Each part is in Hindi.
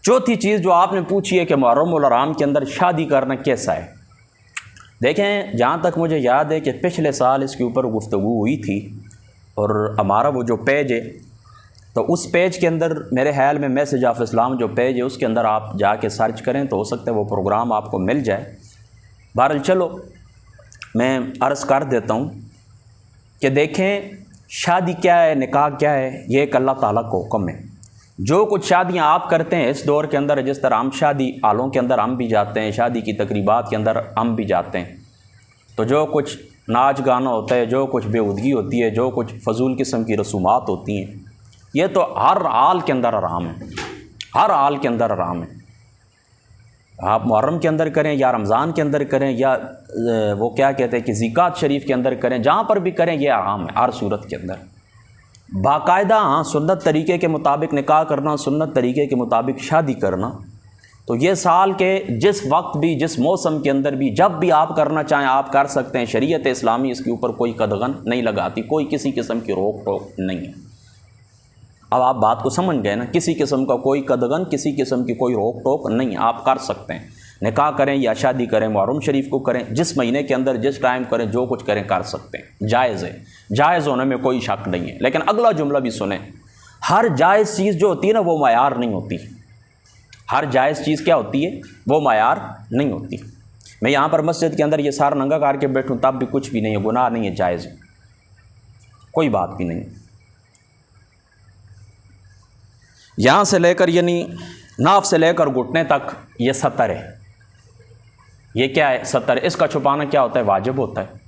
चौथी चीज़ जो आपने पूछी है कि मुहर्रम और हराम के अंदर शादी करना कैसा है। देखें, जहाँ तक मुझे याद है कि पिछले साल इसके ऊपर गुफ्तगू हुई थी और हमारा वो जो पेज है, तो उस पेज के अंदर मेरे ख्याल में मैसेज ऑफ इस्लाम जो पेज है उसके अंदर आप जाके सर्च करें तो हो सकता है वो प्रोग्राम आपको मिल जाए। बहरहाल चलो मैं अर्ज़ कर देता हूँ कि देखें, शादी क्या है, निकाह क्या है, ये एक अल्लाह ताला का हुक्म है। जो कुछ शादियाँ आप करते हैं इस दौर के अंदर, जिस तरह हम शादी हालों के अंदर हम भी जाते हैं, शादी की तकरीबात के अंदर हम भी जाते हैं, तो जो कुछ नाच गाना होता है, जो कुछ बेहूदगी होती है, जो कुछ फजूल किस्म की रसूमात होती हैं, ये तो हर हाल के अंदर हराम है, हर हाल के अंदर हराम है। आप मुहर्रम के अंदर करें या रमज़ान के अंदर करें या वो क्या कहते हैं कि ज़िकात शरीफ के अंदर करें, जहाँ पर भी करें ये हराम है हर सूरत के अंदर। बाकायदा हाँ, सुन्नत तरीके के मुताबिक निकाह करना, सुन्नत तरीके के मुताबिक शादी करना, तो ये साल के जिस वक्त भी, जिस मौसम के अंदर भी, जब भी आप करना चाहें आप कर सकते हैं। शरीयत इस्लामी इसके ऊपर कोई कदगन नहीं लगाती, कोई किसी किस्म की रोक टोक नहीं है। अब आप बात को समझ गए ना, किसी किस्म का कोई कदगन, किसी किस्म की कोई रोक टोक नहीं है। आप कर सकते हैं, निकाह करें या शादी करें, मुहर्रम शरीफ को करें, जिस महीने के अंदर जिस टाइम करें, जो कुछ करें कर सकते हैं, जायज़ है, जायज़ होने में कोई शक नहीं है। लेकिन अगला जुमला भी सुने, हर जायज़ चीज़ जो होती है ना वो मायार नहीं होती। हर जायज़ चीज़ क्या होती है, वो मायार नहीं होती। मैं यहाँ पर मस्जिद के अंदर ये सारा नंगा करके बैठूँ तब भी कुछ भी नहीं है, गुनाह नहीं है, जायज़ है, कोई बात भी नहीं। यहाँ से लेकर यानी नाफ से लेकर घुटने तक ये सतर है। ये क्या है, सतर। इसका छुपाना क्या होता है, वाजिब होता है।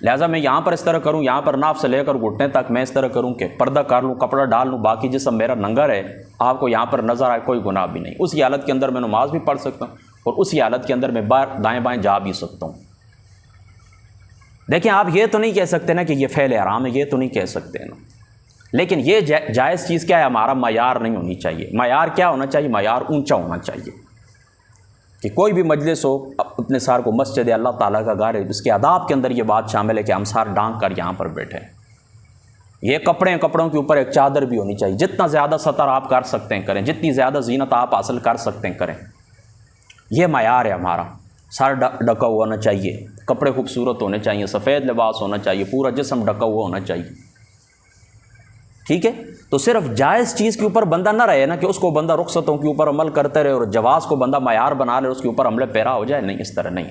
लिहाजा मैं यहाँ पर इस तरह करूँ, यहाँ पर नाफ से लेकर घुटने तक मैं इस तरह करूँ कि पर्दा कर लूँ, कपड़ा डाल लूँ, बाकी जिसम मेरा नंगा रहे, आपको यहाँ पर नज़र आए, कोई गुनाह भी नहीं। उसी हालत के अंदर मैं नमाज भी पढ़ सकता हूँ और उसी हालत के अंदर मैं दाएँ बाएँ जा भी सकता हूँ। देखिए, आप ये तो नहीं कह सकते ना कि ये फ़ेल हराम है, ये तो नहीं कह सकते ना। लेकिन ये जायज़ चीज़ क्या है, हमारा मायार नहीं होनी चाहिए। मायार क्या होना चाहिए, मायार ऊंचा होना चाहिए कि कोई भी मजलिस हो, अपने सार को मस्जिद अल्लाह ताला का घर है, इसके आदाब के अंदर ये बात शामिल है कि हम सार डांग कर यहाँ पर बैठे। ये कपड़ों के ऊपर एक चादर भी होनी चाहिए। जितना ज़्यादा सतर आप कर सकते हैं करें, जितनी ज़्यादा जीनत आप हासिल कर सकते हैं करें, ये मायार है हमारा। सर ढका हुआ होना चाहिए, कपड़े खूबसूरत होने चाहिए, सफ़ेद लिबास होना चाहिए, पूरा जिस्म ढका हुआ होना चाहिए, ठीक है। तो सिर्फ जायज़ चीज़ के ऊपर बंदा ना रहे ना कि उसको बंदा रुखसतों के ऊपर अमल करते रहे और जवाज़ को बंदा मायार बना ले, उसके ऊपर हमले पैरा हो जाए, नहीं, इस तरह नहीं।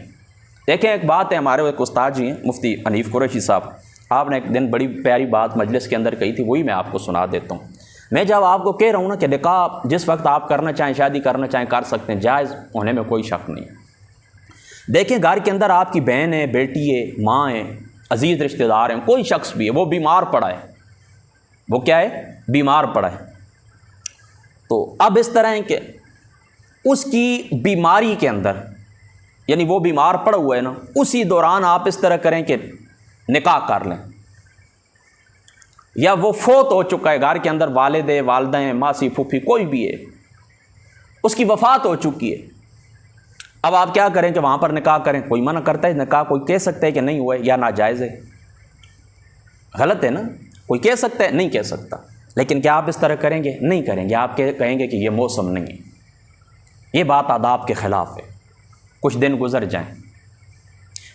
देखें, एक बात है, हमारे एक उस्ताद जी हैं मुफ्ती हनीफ कुरैशी साहब, आपने एक दिन बड़ी प्यारी बात मजलिस के अंदर कही थी, वही मैं आपको सुना देता हूँ। मैं जब आपको कह रहा हूँ ना कि निकाह जिस वक्त आप करना चाहें, शादी करना चाहें, कर सकते हैं, जायज़ होने में कोई शक नहीं है। देखें, घर के अंदर आपकी बहन है, बेटी है, माँ है, अजीज़ रिश्तेदार हैं, कोई शख्स भी है, वो बीमार पड़ा है, वो क्या है, बीमार पड़ा है। तो अब इस तरह है कि उसकी बीमारी के अंदर, यानी वो बीमार पड़ा हुआ है ना, उसी दौरान आप इस तरह करें कि निकाह कर लें, या वो फोत हो चुका है, घर के अंदर वालिद वालदा, मासी फूफी कोई भी है, उसकी वफात हो चुकी है। अब आप क्या करें कि वहाँ पर निकाह करें, कोई मना करता है निकाह, कोई कह सकता है कि नहीं हुआ है या नाजायज़ है, गलत है ना, कोई कह सकता है, नहीं कह सकता। लेकिन क्या आप इस तरह करेंगे, नहीं करेंगे। आप कहेंगे कि ये मौसम नहीं है, ये बात आदाब के ख़िलाफ़ है, कुछ दिन गुजर जाएं।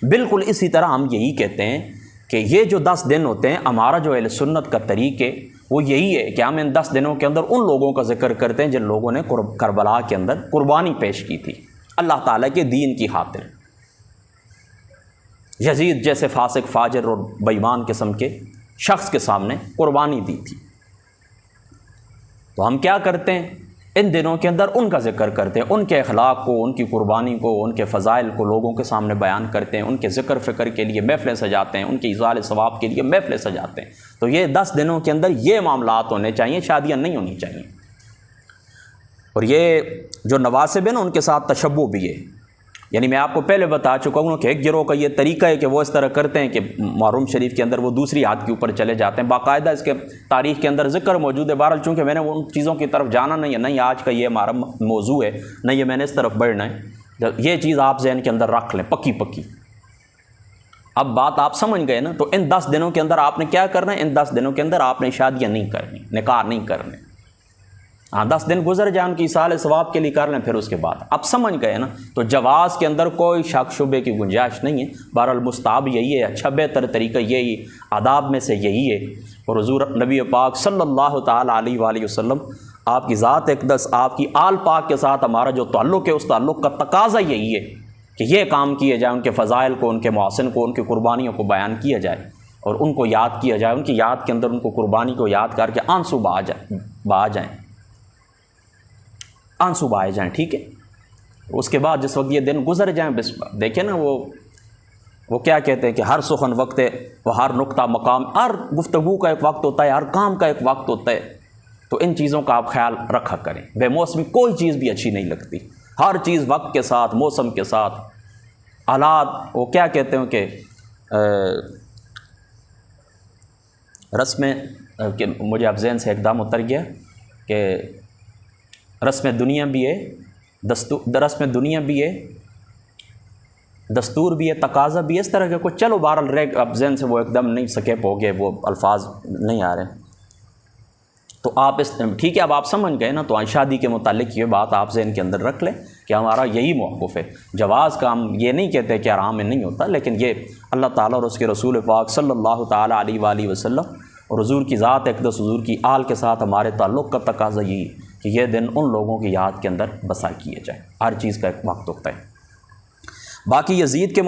बिल्कुल इसी तरह हम यही कहते हैं कि ये जो 10 दिन होते हैं, हमारा जो अहले सुन्नत का तरीक़ है वो यही है कि हम इन 10 दिनों के अंदर उन लोगों का जिक्र करते हैं जिन लोगों ने करबला के अंदर कुर्बानी पेश की थी अल्लाह ताला के दीन की खातिर। यजीद जैसे फासिक, फाजिर और बेईमान किस्म के शख्स के सामने कुर्बानी दी थी। तो हम क्या करते हैं, इन दिनों के अंदर उनका जिक्र करते हैं, उनके अखलाक को, उनकी कुर्बानी को, उनके फ़ज़ाइल को लोगों के सामने बयान करते हैं, उनके ज़िक्र फ़िक्र के लिए महफ़िलें सजाते हैं, उनके इज़ाल सवाब के लिए महफ़िलें सजाते हैं। तो ये 10 दिनों के अंदर ये मामलात होने चाहिए, शादियाँ नहीं होनी चाहिए। और ये जो नवासिब है ना, उनके साथ तशब्बुह भी है। यानी मैं आपको पहले बता चुका हूँ कि एक गिरोह का ये तरीका है कि वो इस तरह करते हैं कि मुहर्रम शरीफ के अंदर वो दूसरी हाथ के ऊपर चले जाते हैं। बाकायदा इसके तारीख़ के अंदर जिक्र मौजूद है। बहरहाल चूँकि मैंने उन चीज़ों की तरफ जाना नहीं है, नहीं आज का ये हमारा मौजू है, नहीं ये मैंने इस तरफ बढ़ना है, तो ये चीज़ आप ज़हन के अंदर रख लें पक्की पक्की। अब बात आप समझ गए ना। तो इन 10 दिनों के अंदर आपने क्या करना है, इन 10 दिनों के अंदर आपने शादियाँ नहीं करनी, निकाह नहीं करने। हाँ 10 दिन गुजर जाए उनकी साल सवाब के लिए कर लें, फिर उसके बाद अब समझ गए ना। तो जवाज़ के अंदर कोई शक शुबे की गुंजाइश नहीं है। बहरहाल मुस्ताब यही है, अच्छा बेहतर तरीका यही, आदाब में से यही है। और हुज़ूर नबी पाक सल्लल्लाहु ताला अलैहि वसल्लम आपकी ज़ात अक़दस, आपकी आल पाक के साथ हमारा जो ताल्लुक़ है, उस ताल्लुक़ का तकाज़ा यही है कि ये काम किए जाए, उनके फ़ज़ाइल को, उनके मुहसिन को, उनकी कुर्बानियों को बयान किया जाए और उनको याद किया जाए। उनकी याद के अंदर उनको कुर्बानी को याद करके आंसू बहा जाएँ, आंसू बहाए जाएँ, ठीक है। उसके बाद जिस वक्त ये दिन गुजर जाएँ, देखिए ना वो क्या कहते हैं कि हर सुखन वक्त है, वो हर नुक्ता मकाम, हर गुफ्तगू का एक वक्त होता है, हर काम का एक वक्त होता है। तो इन चीज़ों का आप ख्याल रखा करें। बेमौसमी कोई चीज़ भी अच्छी नहीं लगती, हर चीज़ वक्त के साथ, मौसम के साथ, हालात, वो क्या कहते हैं कि रस्में कि मुझे अब ज़हन से एकदम उतर गया कि रस्म दुनिया भी है, रस्म दुनिया भी है, दस्तूर भी है, तकाज़ा भी है, इस तरह के कुछ, चलो बहरहाल रह अब ज़हन से वो एकदम नहीं स्केप हो गए, वो अल्फाज नहीं आ रहे। तो आप इस ठीक है, अब आप समझ गए ना। तो शादी के मुतालिक ये बात आप ज़हन के अंदर रख लें कि हमारा यही मौक़िफ़ है। जवाज़ का हम ये नहीं कहते कि आराम में नहीं होता, लेकिन ये अल्लाह ताला और उसके रसूल पाक सल्लल्लाहु ताला अलैहि वसल्लम और हुज़ूर की ज़ात अक़दस, हुज़ूर की आल के साथ हमारे ताल्लुक़ का तकाज़ा यही कि यह दिन उन लोगों की याद के अंदर बसा किए जाए। हर चीज़ का एक वक्त होता है। बाकी यज़ीद के